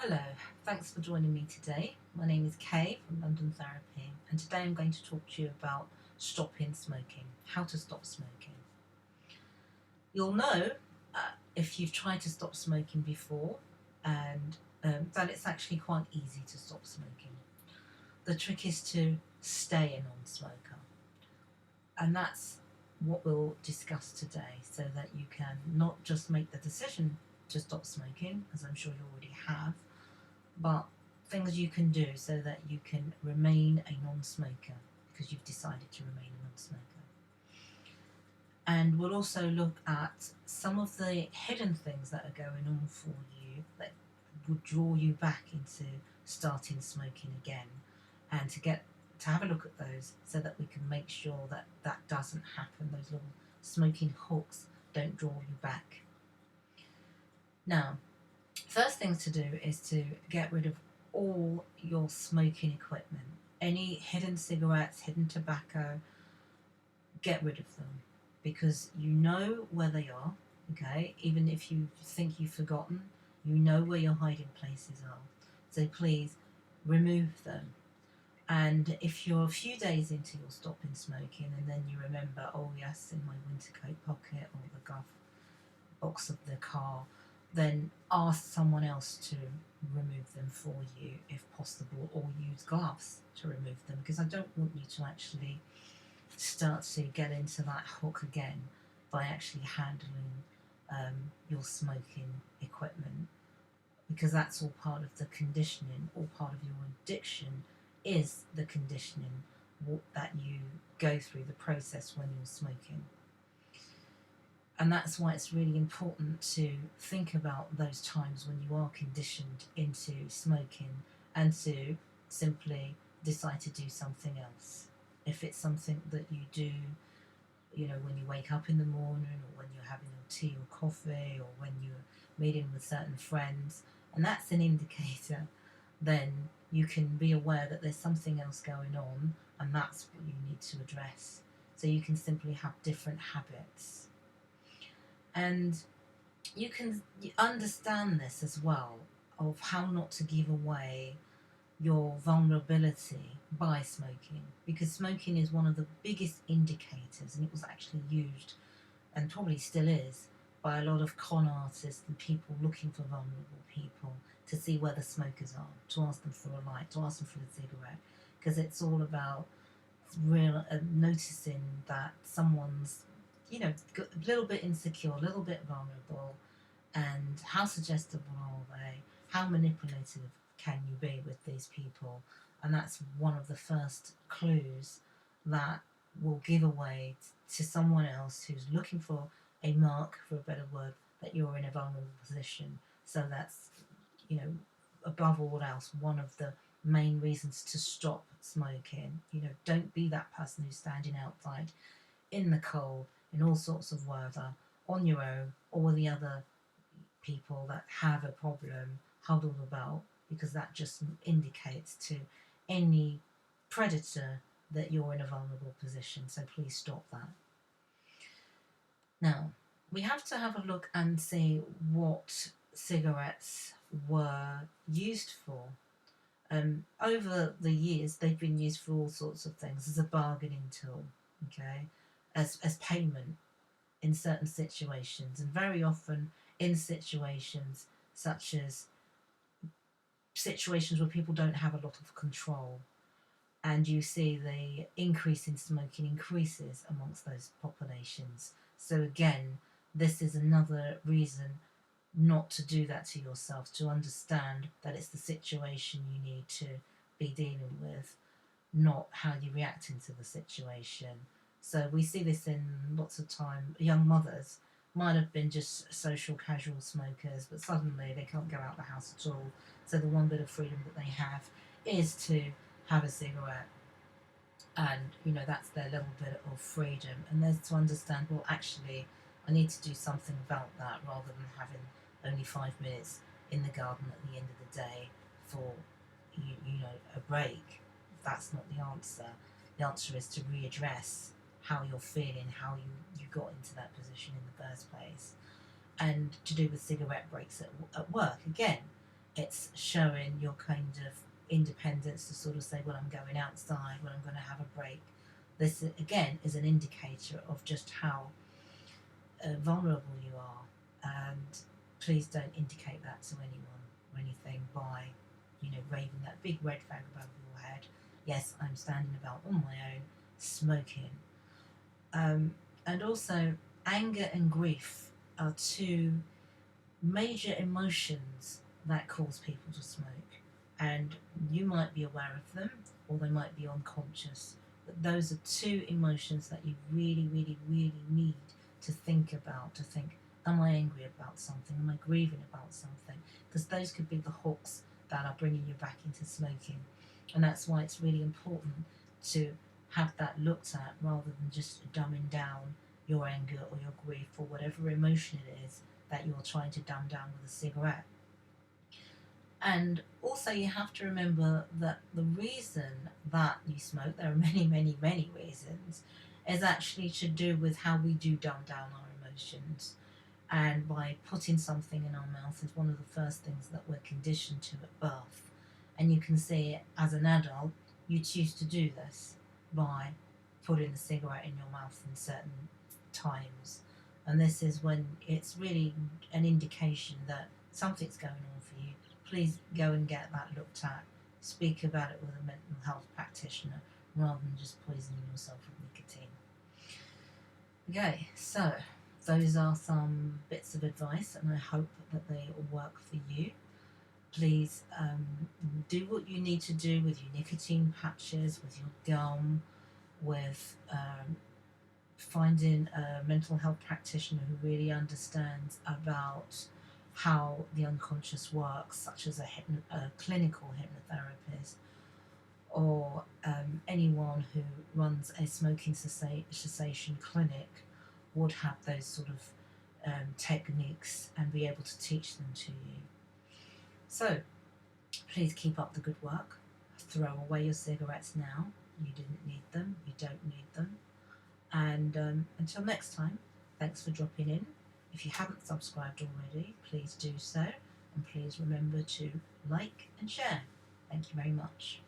Hello, thanks for joining me today. My name is Kay from London Therapy, and today I'm going to talk to you about stopping smoking, how to stop smoking. You'll know if you've tried to stop smoking before and that it's actually quite easy to stop smoking. The trick is to stay a non-smoker, and that's what we'll discuss today so that you can not just make the decision to stop smoking, as I'm sure you already have, but things you can do so that you can remain a non-smoker because you've decided to remain a non-smoker. And we'll also look at some of the hidden things that are going on for you that would draw you back into starting smoking again, and to have a look at those so that we can make sure that that doesn't happen. Those little smoking hooks don't draw you back. Now, first things to do is to get rid of all your smoking equipment. Any hidden cigarettes, hidden tobacco, get rid of them because you know where they are, okay? Even if you think you've forgotten, you know where your hiding places are. So please remove them. And if you're a few days into your stopping smoking and then you remember, oh yes, in my winter coat pocket or the glove box of the car, then ask someone else to remove them for you if possible, or use gloves to remove them, because I don't want you to actually start to get into that hook again by actually handling your smoking equipment, because that's all part of the conditioning, all part of your addiction is the conditioning that you go through the process when you're smoking. And that's why it's really important to think about those times when you are conditioned into smoking and to simply decide to do something else. If it's something that you do, when you wake up in the morning, or when you're having your tea or coffee, or when you're meeting with certain friends, and that's an indicator, then you can be aware that there's something else going on, and that's what you need to address. So you can simply have different habits. And you can understand this as well, of how not to give away your vulnerability by smoking, because smoking is one of the biggest indicators, and it was actually used, and probably still is, by a lot of con artists and people looking for vulnerable people to see where the smokers are, to ask them for a light, to ask them for a cigarette, because it's all about noticing that someone's a little bit insecure, a little bit vulnerable, and how suggestible are they? How manipulative can you be with these people? And that's one of the first clues that will give away to someone else who's looking for a mark, for a better word, that you're in a vulnerable position. So that's, above all else, one of the main reasons to stop smoking. Don't be that person who's standing outside in the cold, in all sorts of weather, on your own, or with the other people that have a problem huddled about, because that just indicates to any predator that you're in a vulnerable position. So please stop that. Now, we have to have a look and see what cigarettes were used for. Over the years, they've been used for all sorts of things as a bargaining tool, okay, as payment in certain situations, and very often in situations such as situations where people don't have a lot of control, and you see the increase in smoking increases amongst those populations. So again, this is another reason not to do that to yourself, to understand that it's the situation you need to be dealing with, not how you react into the situation. So we see this in lots of time. Young mothers might have been just social casual smokers, but suddenly they can't go out the house at all. So the one bit of freedom that they have is to have a cigarette, and that's their little bit of freedom. And there's to understand, well, actually I need to do something about that, rather than having only 5 minutes in the garden at the end of the day for a break. That's not the answer. The answer is to readdress how you're feeling, how you got into that position in the first place. And to do with cigarette breaks at work, again, it's showing your kind of independence to sort of say, well, I'm going outside, well, I'm going to have a break. This again is an indicator of just how vulnerable you are, and please don't indicate that to anyone or anything by, waving that big red flag above your head. Yes, I'm standing about on my own, smoking. And also, anger and grief are two major emotions that cause people to smoke, and you might be aware of them or they might be unconscious, but those are two emotions that you really, really, really need to think about. To think, am I angry about something? Am I grieving about something? Because those could be the hooks that are bringing you back into smoking, and that's why it's really important to have that looked at rather than just dumbing down your anger or your grief or whatever emotion it is that you're trying to dumb down with a cigarette. And also, you have to remember that the reason that you smoke, there are many, many, many reasons, is actually to do with how we do dumb down our emotions. And by putting something in our mouth is one of the first things that we're conditioned to at birth. And you can see as an adult, you choose to do this by putting a cigarette in your mouth in certain times. And this is when it's really an indication that something's going on for you. Please go and get that looked at. Speak about it with a mental health practitioner rather than just poisoning yourself with nicotine. Okay, so those are some bits of advice, and I hope that they will work for you. Please do what you need to do with your nicotine patches, with your gum, with finding a mental health practitioner who really understands about how the unconscious works, such as a clinical hypnotherapist, or anyone who runs a smoking cessation clinic would have those sort of techniques and be able to teach them to you. So please keep up the good work. Throw away your cigarettes now. You didn't need them. You don't need them. And until next time, thanks for dropping in. If you haven't subscribed already, please do so. And please remember to like and share. Thank you very much.